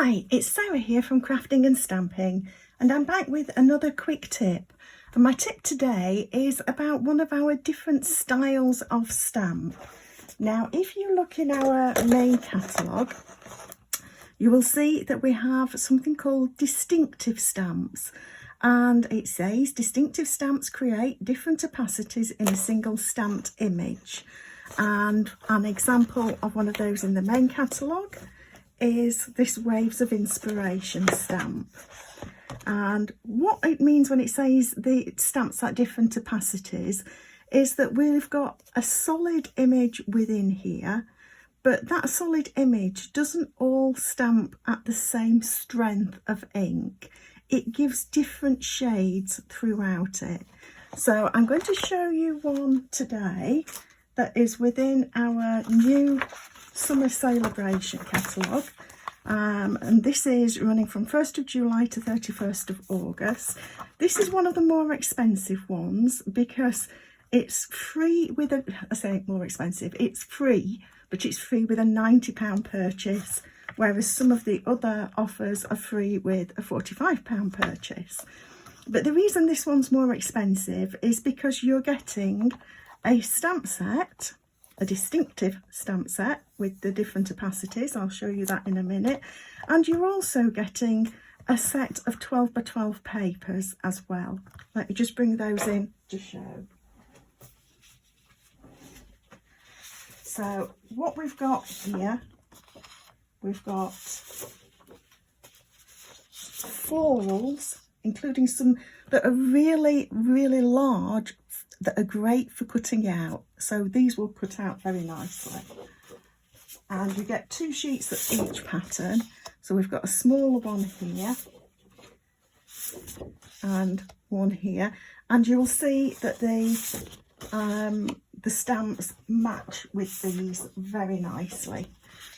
Hi, it's Sarah here from Crafting and Stamping, and I'm back with another quick tip. And my tip today is about one of our different styles of stamp. Now, if you look in our main catalogue, you will see that we have something called distinctive stamps. And it says distinctive stamps create different opacities in a single stamped image. And an example of one of those in the main catalogue is this Waves of Inspiration stamp. And what it means when it says the stamps at different opacities is that we've got a solid image within here, but that solid image doesn't all stamp at the same strength of ink. It gives different shades throughout it. So I'm going to show you one today that is within our new summer Sale-a-bration catalogue, and this is running from 1st of July to 31st of August. This is one of the more expensive ones because it's free with a, I say more expensive, it's free, but it's free with a £90 purchase, whereas some of the other offers are free with a £45 purchase. But the reason this one's more expensive is because you're getting a stamp set, a distinctive stamp set with the different opacities. I'll show you that in a minute. And you're also getting a set of 12 by 12 papers as well. Let me just bring those in to show. So what we've got here, we've got florals, including some that are really, really large, that are great for cutting out. So these will cut out very nicely. And you get 2 sheets of each pattern. So we've got a smaller one here and one here. And you'll see that the stamps match with these very nicely.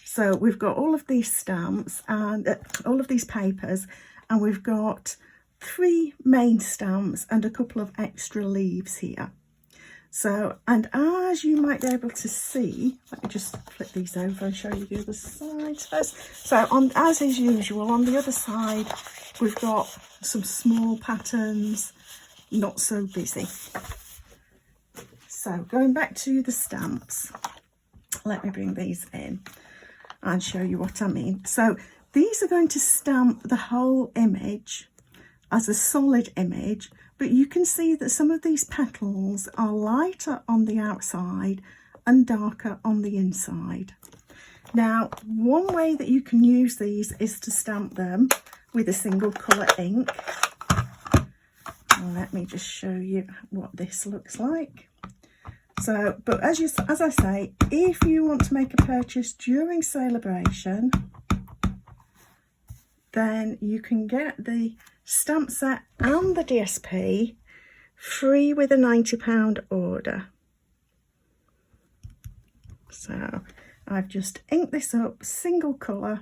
So we've got all of these stamps and all of these papers, and we've got 3 main stamps and a couple of extra leaves here. So, and as you might be able to see, let me just flip these over and show you the other side first. So on, as is usual, on the other side we've got some small patterns, not so busy. So going back to the stamps, let me bring these in and show you what I mean. So these are going to stamp the whole image as a solid image, but you can see that some of these petals are lighter on the outside and darker on the inside. Now, one way that you can use these is to stamp them with a single colour ink. Let me just show you what this looks like. So, but as I say, if you want to make a purchase during Sale-a-bration, then you can get the stamp set and the DSP free with a £90 order. So I've just inked this up, single colour,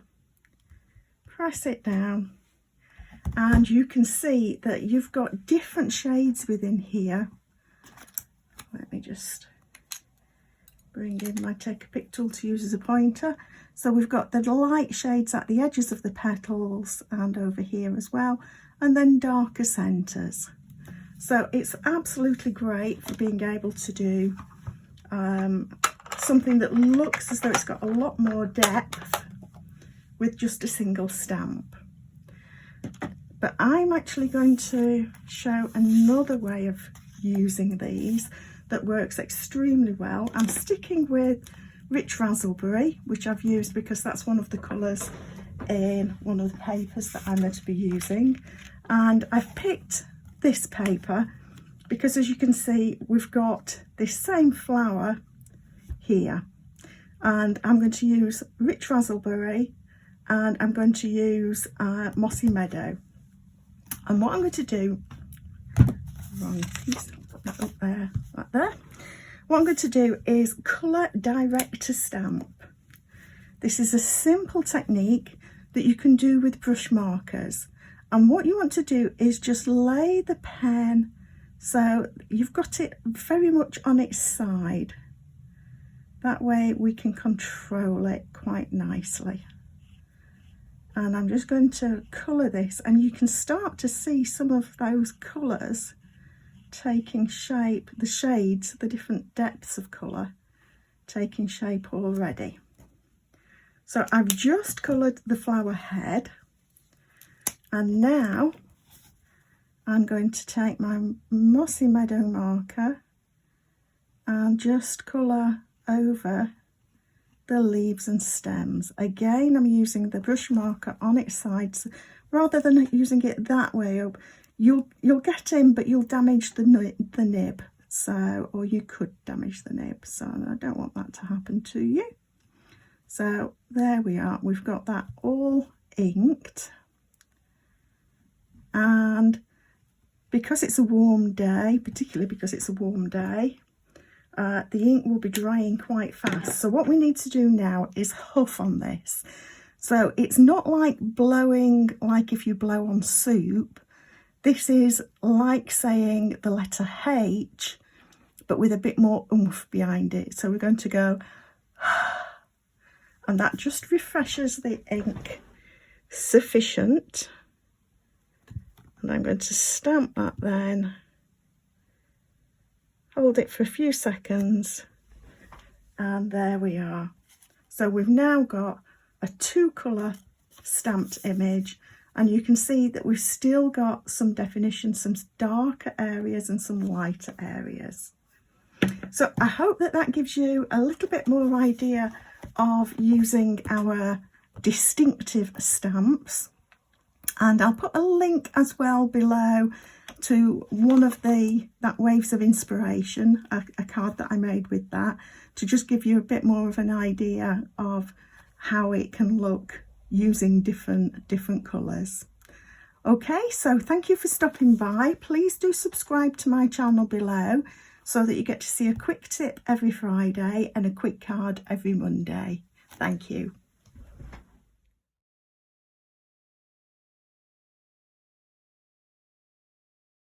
press it down, and you can see that you've got different shades within here. Let me just bring in my take a pic tool to use as a pointer. So we've got the light shades at the edges of the petals and over here as well, and then darker centres. So it's absolutely great for being able to do something that looks as though it's got a lot more depth with just a single stamp. But I'm actually going to show another way of using these that works extremely well. I'm sticking with Rich Raspberry, which I've used because that's one of the colours in one of the papers that I'm going to be using. And I've picked this paper because, as you can see, we've got this same flower here. And I'm going to use Rich Raspberry, and I'm going to use Mossy Meadow. And what I'm going to do, wrong piece, put that up there, like there. What I'm going to do is colour direct to stamp. This is a simple technique that you can do with brush markers. And what you want to do is just lay the pen so you've got it very much on its side. That way we can control it quite nicely. And I'm just going to colour this, and you can start to see some of those colours taking shape, the shades, the different depths of colour taking shape already. So I've just coloured the flower head, and now I'm going to take my Mossy Meadow marker and just colour over the leaves and stems. Again, I'm using the brush marker on its sides rather than using it that way up. You'll get in, but you'll damage the nib. So, or you could damage the nib. So I don't want that to happen to you. So there we are. We've got that all inked, and because it's a warm day, particularly because it's a warm day, the ink will be drying quite fast. So what we need to do now is huff on this. So it's not like blowing like if you blow on soup. This is like saying the letter H, but with a bit more oomph behind it. So we're going to go, and that just refreshes the ink sufficient. And I'm going to stamp that then. Hold it for a few seconds, and there we are. So we've now got a 2-colour stamped image, and you can see that we've still got some definition, some darker areas and some lighter areas. So I hope that that gives you a little bit more idea of using our distinctive stamps, and I'll put a link as well below to one of that Waves of Inspiration, a card that I made with that, to just give you a bit more of an idea of how it can look using different colours. Okay, so thank you for stopping by. Please do subscribe to my channel below so that you get to see a quick tip every Friday and a quick card every Monday. Thank you.